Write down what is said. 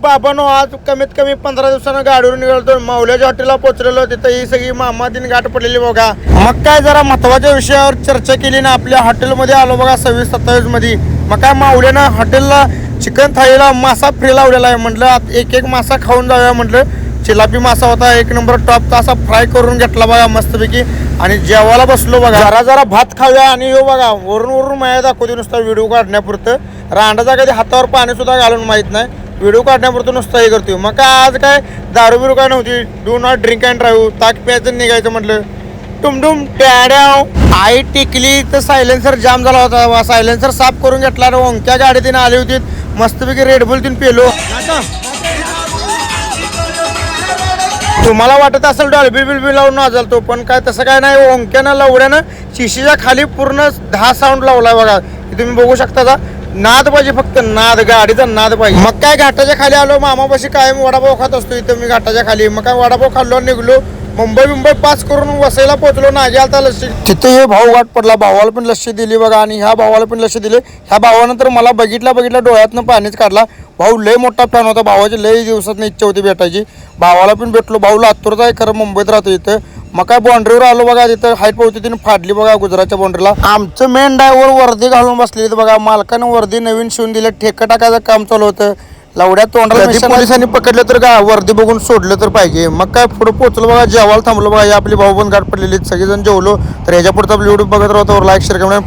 बाबांनो आज कमीत कमी 15 दिवसानं गाडीवरून निघालो. माऊल्याच्या हॉटेलला पोहोचलेलो. तिथं ही सगळी मामादीन गाठ पडलेली बघा. मग काय जरा महत्वाच्या विषयावर चर्चा केली ना. आपल्या हॉटेलमध्ये आलो बघा 26-27 मध्ये. मग काय माऊल्यानं हॉटेलला चिकन थाळीला मासा फ्री लावलेला आहे. म्हटलं एक मासा खाऊन जाऊया. म्हटलं चिलापी मासा होता, एक नंबर टॉपचा असा फ्राय करून घेतला बघा मस्तपैकी. आणि जेवायला बसलो बघा. जरा भात खाऊया. आणि हो बघा वरून माया दाखवते नुसता व्हिडिओ काढण्यापुरतं. रांडाचा कधी हातावर पाणी सुद्धा घालून माहीत नाही. व्हिडिओ काढण्यापुरतं नुसतं हे करतो. मग काय आज काय दारू बिरू काय नव्हती. Do not drink and drive. ताक प्यायचं निघायचं म्हटलं. टुमडुम ट्याड्याव आई टिकली तर सायलेन्सर जाम झाला होता. सायलेन्सर साफ करून घेतला. ओंक्या गाडी तिने आली होती मस्तपैकी. रेडबुल तिने पेलो. तुम्हाला वाटत असेल डॉल्बी बिलबी लावून नाचल तो, पण काय तसं काय नाही. ओंक्यानं लवड्यानं शिशीच्या खाली पूर्ण 10 साऊंड लावलाय बघा. तुम्ही बघू शकता का. नाद पाहिजे फक्त नाद, गाडीचा नाद पाहिजे. मग काय घाटाच्या खाली आलो. मामापाशी कायम वडापाव खात असतो इथं मी घाटाच्या खाली. मग काय वडापाव खाल्लो, निघलो. मुंबई पास करून वसईला पोहोचलो. नाजी आता लस्सी तिथे हे भाऊ गाठ पडला. भावाला पण लस्सी दिली बघा. आणि ह्या भावाला पण लस्सी दिली. ह्या भावानं तर मला बघितला डोळ्यातनं पाणीच काढला. भाऊ लय मोठा फॅन होता. भावाची लय दिवसात इच्छा होती भेटायची. भावाला पण भेटलो. भाऊ लातूरचा आहे खरं, मुंबईत राहतो इथं. मग काय बाउंड्रीवर आलो बघा. तिथं हाईट पावती तिने फाडली बघा गुजरातच्या बाउंड्रीला. आमचं मेन ड्रायव्हर वर्दी घालून बसलेली बघा. मालकानं वर्दी नवीन शिवून दिलं. ठेका टाकायचं काम चालू होतं. लवड्या तोंडाला पोलिसांनी पकडलं तर वर्दी बघून सोडलं तर पाहिजे. मग काय पुढे पोहोचलो बघा. जेवायला थांबलो बघा. आपली भाऊ पण गाठ पडलेली. सगळेजण जेवलो. तर ह्याच्या पुढचा व्हिडिओ बघत राहतो. लाईक शेअर करा.